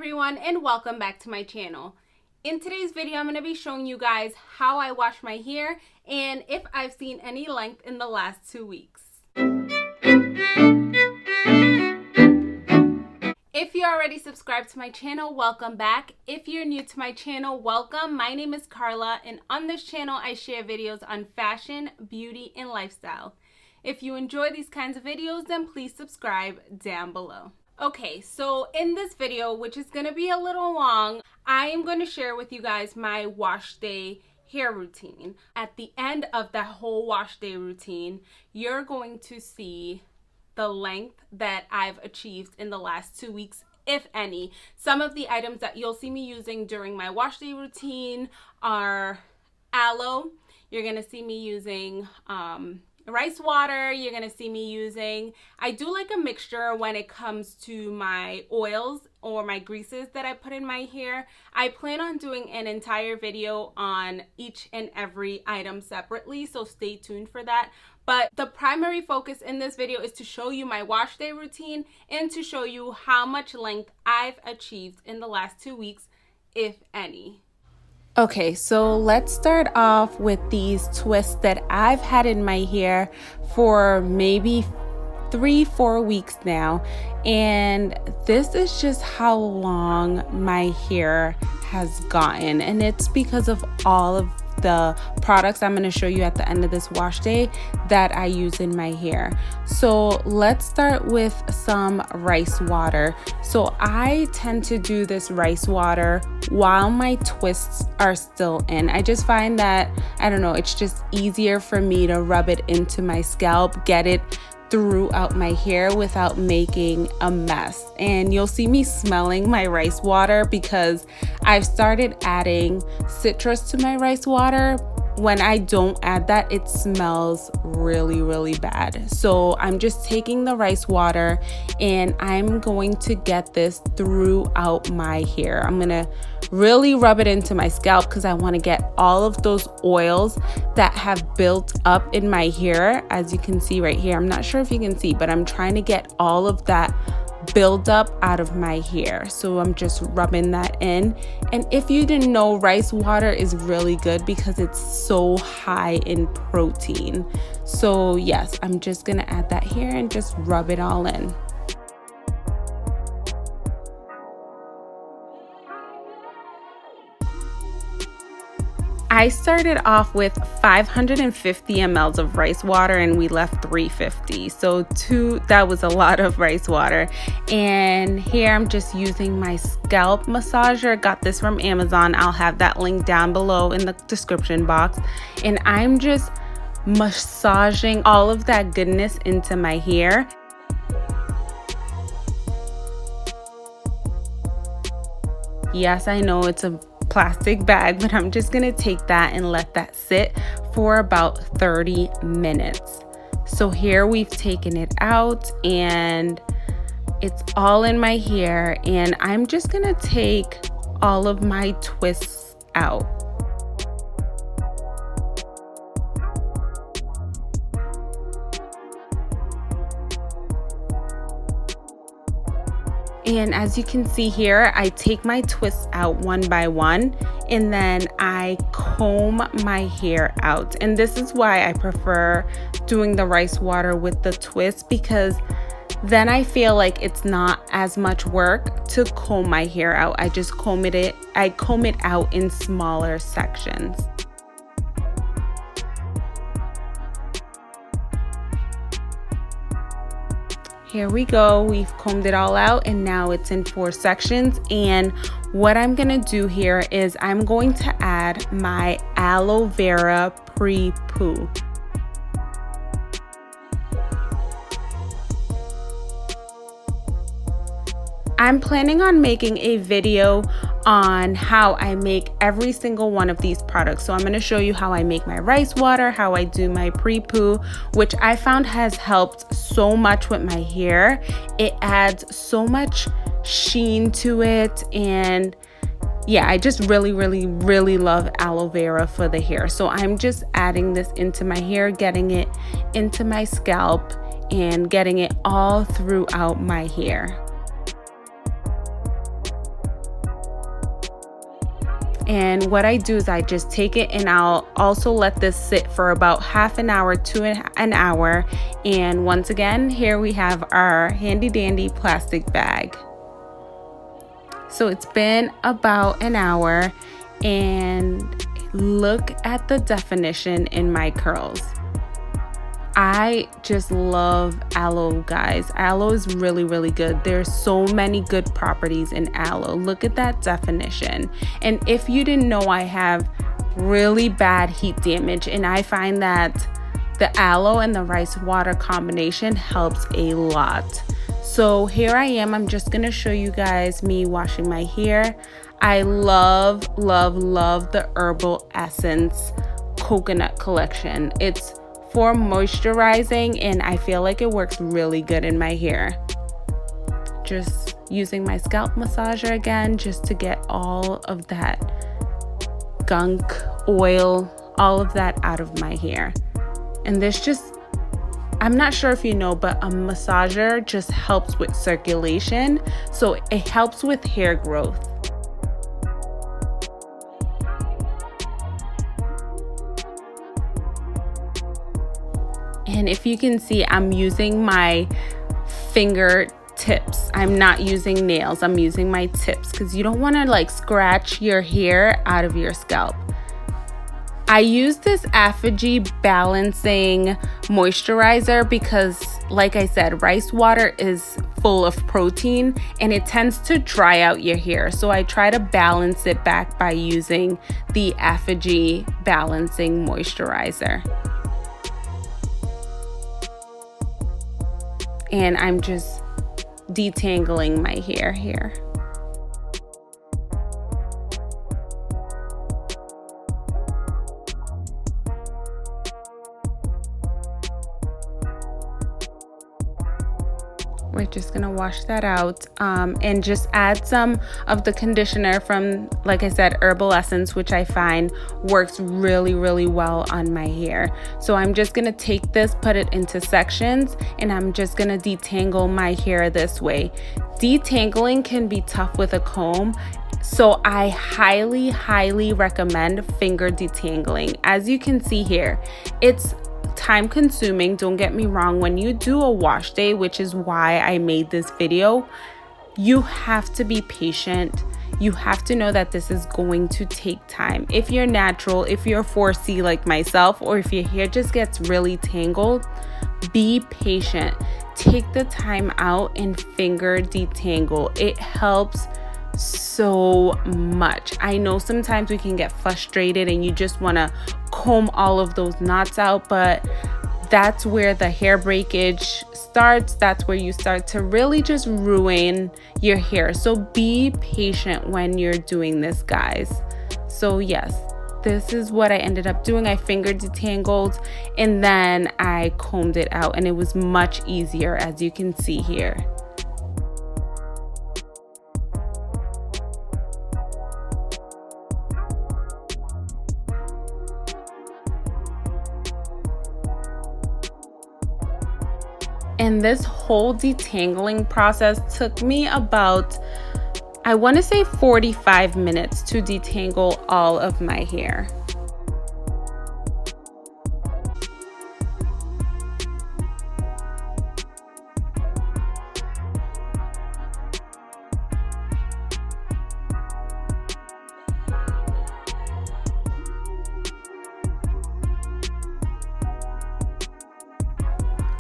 everyone, and welcome back to my channel. In today's video, I'm going to be showing you guys how I wash my hair and if I've seen any length in the last 2 weeks. If you're already subscribed to my channel, welcome back. If you're new to my channel, welcome. My name is Carla, and on this channel, I share videos on fashion, beauty, and lifestyle. If you enjoy these kinds of videos, then please subscribe down below. Okay, so in this video, which is going to be a little long, I am going to share with you guys my wash day hair routine. At the end of that whole wash day routine, you're going to see the length that I've achieved in the last 2 weeks, if any. Some of the items that you'll see me using during my wash day routine are aloe. You're going to see me using rice water. You're gonna see me using, I do like a mixture when it comes to my oils or my greases that I put in my hair. I plan on doing an entire video on each and every item separately, so stay tuned for that. But the primary focus in this video is to show you my wash day routine and to show you how much length I've achieved in the last 2 weeks, if any. Okay, so let's start off with these twists that I've had in my hair for maybe 3-4 weeks now, and this is just how long my hair has gotten, and it's because of all of the products I'm going to show you at the end of this wash day that I use in my hair. So let's start with some rice water. So I tend to do this rice water while my twists are still in. I just find that, I don't know, it's just easier for me to rub it into my scalp, get it throughout my hair without making a mess. And you'll see me smelling my rice water because I've started adding citrus to my rice water. When I don't add that, it smells really bad. So I'm just taking the rice water and I'm going to get this throughout my hair. I'm gonna really rub it into my scalp because I want to get all of those oils that have built up in my hair. As you can see right here, I'm not sure if you can see, but I'm trying to get all of that build up out of my hair. So I'm just rubbing that in. And if you didn't know, rice water is really good because it's so high in protein. So yes, I'm just gonna add that here and just rub it all in. I started off with 550 mLs of rice water and we left 350. So that was a lot of rice water. And here I'm just using my scalp massager. Got this from Amazon. I'll have that link down below in the description box. And I'm just massaging all of that goodness into my hair. Yes, I know it's a plastic bag, but I'm just gonna take that and let that sit for about 30 minutes. So here we've taken it out and it's all in my hair, and I'm just gonna take all of my twists out. And as you can see here, I take my twists out one by one and then I comb my hair out. And this is why I prefer doing the rice water with the twist, because then I feel like it's not as much work to comb my hair out. I just comb it out in smaller sections. Here we go, we've combed it all out and now it's in 4 sections. And what I'm gonna do here is I'm going to add my aloe vera pre-poo. I'm planning on making a video on how I make every single one of these products. So I'm going to show you how I make my rice water, how I do my pre-poo, which I found has helped so much with my hair. It adds so much sheen to it, and yeah, I just really love aloe vera for the hair. So I'm just adding this into my hair, getting it into my scalp and getting it all throughout my hair. And what I do is I just take it and I'll also let this sit for about half an hour to an hour. And once again, here we have our handy dandy plastic bag. So it's been about an hour, and look at the definition in my curls. I just love aloe, guys. Aloe is really, really good. There's so many good properties in aloe. Look at that definition. And if you didn't know, I have really bad heat damage, and I find that the aloe and the rice water combination helps a lot. So here I am. I'm just gonna show you guys me washing my hair. I love, love, love the Herbal Essence Coconut Collection. It's for moisturizing, and I feel like it works really good in my hair. Just using my scalp massager again, just to get all of that gunk, oil, all of that out of my hair. And this just, I'm not sure if you know, but a massager just helps with circulation, so it helps with hair growth. And if you can see, I'm using my fingertips. I'm not using nails. I'm using my tips because you don't want to like scratch your hair out of your scalp. I use this Effigy balancing moisturizer because, like I said, rice water is full of protein and it tends to dry out your hair. So I try to balance it back by using the Effigy balancing moisturizer. And I'm just detangling my hair here. We're just gonna wash that out and just add some of the conditioner from, like I said, Herbal Essence, which I find works really, really well on my hair. So I'm just gonna take this, put it into sections, and I'm just gonna detangle my hair this way. Detangling can be tough with a comb, so I highly, highly recommend finger detangling. As you can see here, it's time consuming, don't get me wrong. When you do a wash day, which is why I made this video, you have to be patient. You have to know that this is going to take time. If you're natural, if you're 4C like myself, or if your hair just gets really tangled, be patient. Take the time out and finger detangle. It helps so much. I know sometimes we can get frustrated and you just want to comb all of those knots out, but that's where the hair breakage starts. That's where you start to really just ruin your hair. So be patient when you're doing this, guys. So yes, this is what I ended up doing. I finger detangled and then I combed it out, and it was much easier, as you can see here. And this whole detangling process took me about, I want to say 45 minutes to detangle all of my hair.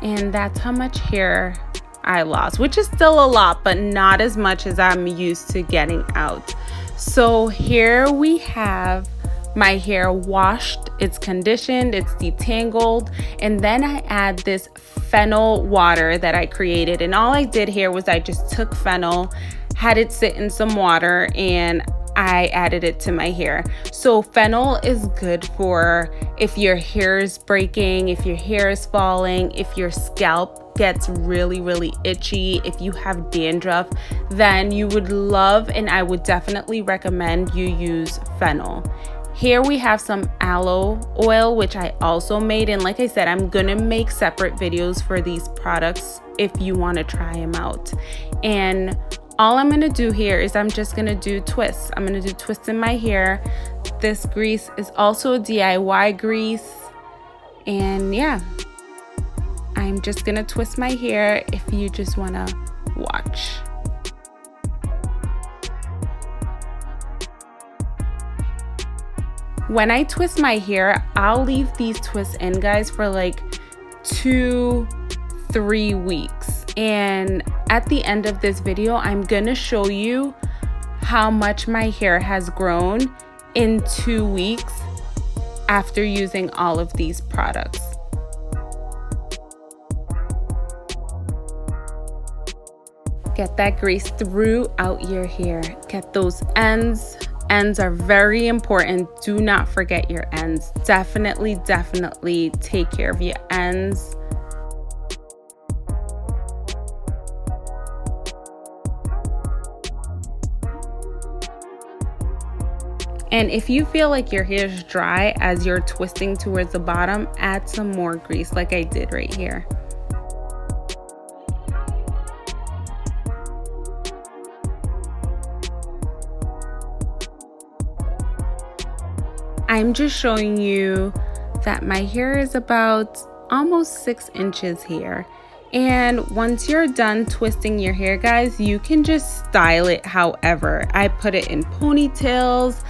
And that's how much hair I lost, which is still a lot, but not as much as I'm used to getting out. So here we have my hair washed, it's conditioned, it's detangled, and then I add this Fennel water that I created. And all I did here was I just took Fennel, had it sit in some water, and I added it to my hair. So Fennel is good for if your hair is breaking, if your hair is falling, if your scalp gets really, really itchy, if you have dandruff, then you would love, and I would definitely recommend you use Fennel. Here we have some aloe oil, which I also made. And like I said, I'm gonna make separate videos for these products if you wanna try them out. And all I'm gonna do here is I'm just gonna do twists. I'm gonna do twists in my hair. This grease is also a DIY grease. And yeah, I'm just gonna twist my hair if you just wanna watch. When I twist my hair, I'll leave these twists in, guys, for like 2-3 weeks. And at the end of this video, I'm gonna show you how much my hair has grown in 2 weeks after using all of these products. Get that grease throughout your hair. Get those ends. Ends are very important. Do not forget your ends. Definitely take care of your ends. And if you feel like your hair is dry as you're twisting towards the bottom, add some more grease like I did right here. I'm just showing you that my hair is about almost 6 inches here. And once you're done twisting your hair, guys, you can just style it however. I put it in ponytails.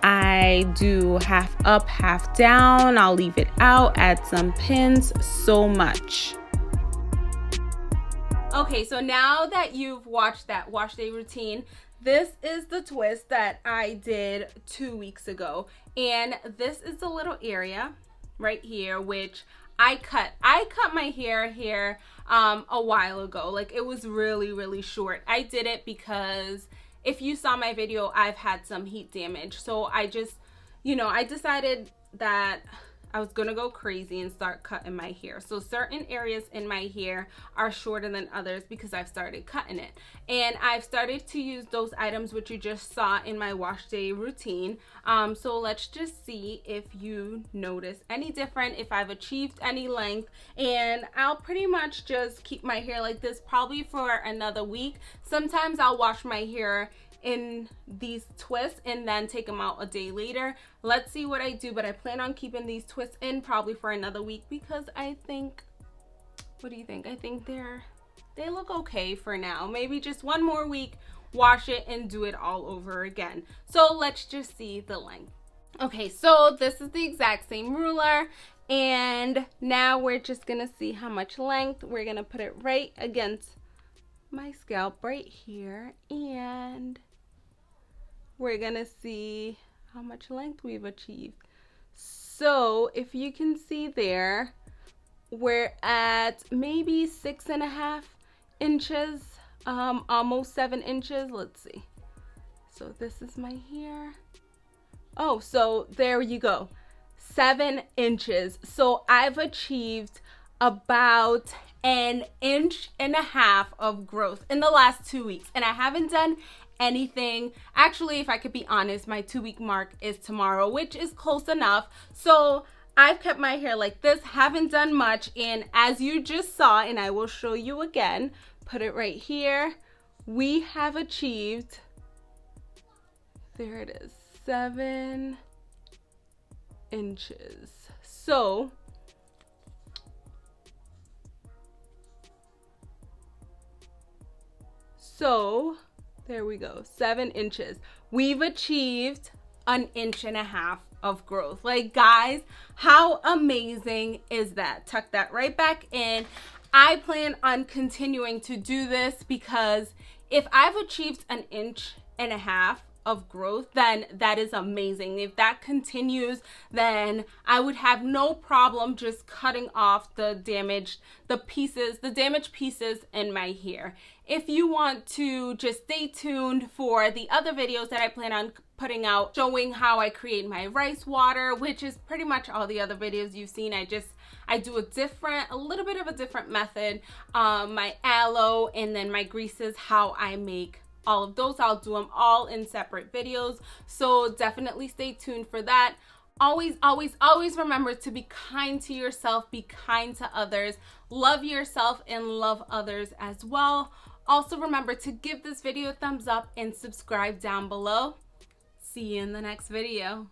I do half up, half down. I'll leave it out, add some pins, so much. Okay, so now that you've watched that wash day routine, this is the twist that I did 2 weeks ago. And this is the little area right here, which I cut my hair here a while ago. Like, it was really short. I did it because if you saw my video, I've had some heat damage. So I just, I decided that I was gonna go crazy and start cutting my hair. So certain areas in my hair are shorter than others because I've started cutting it. And I've started to use those items which you just saw in my wash day routine. So let's just see if you notice any different, if I've achieved any length. And I'll pretty much just keep my hair like this probably for another week. Sometimes I'll wash my hair in these twists and then take them out a day later. Let's see what I do, but I plan on keeping these twists in probably for another week because I think, what do you think? I think they look okay for now. Maybe just one more week, wash it and do it all over again. So let's just see the length. Okay, so this is the exact same ruler, and now we're just gonna see how much length. We're gonna put it right against my scalp right here, and we're gonna see how much length we've achieved. So if you can see there, we're at maybe 6.5 inches, almost 7 inches. Let's see. So this is my hair. Oh, so there you go, 7 inches. So I've achieved about 1.5 inches of growth in the last 2 weeks, and I haven't done anything. Actually, if I could be honest, my 2-week mark is tomorrow, which is close enough. So I've kept my hair like this, haven't done much, and as you just saw, and I will show you again, put it right here, we have achieved, there it is, 7 inches. So there we go, 7 inches. We've achieved 1.5 inches of growth. Like, guys, how amazing is that? Tuck that right back in. I plan on continuing to do this because if I've achieved 1.5 inches of growth, then that is amazing. If that continues, then I would have no problem just cutting off the damaged pieces in my hair. If you want to just stay tuned for the other videos that I plan on putting out showing how I create my rice water, which is pretty much all the other videos you've seen. I do a little bit of a different method. My aloe and then my greases, how I make all of those. I'll do them all in separate videos, so definitely stay tuned for that. Always remember to be kind to yourself, be kind to others, love yourself and love others as well. Also remember to give this video a thumbs up and subscribe down below. See you in the next video.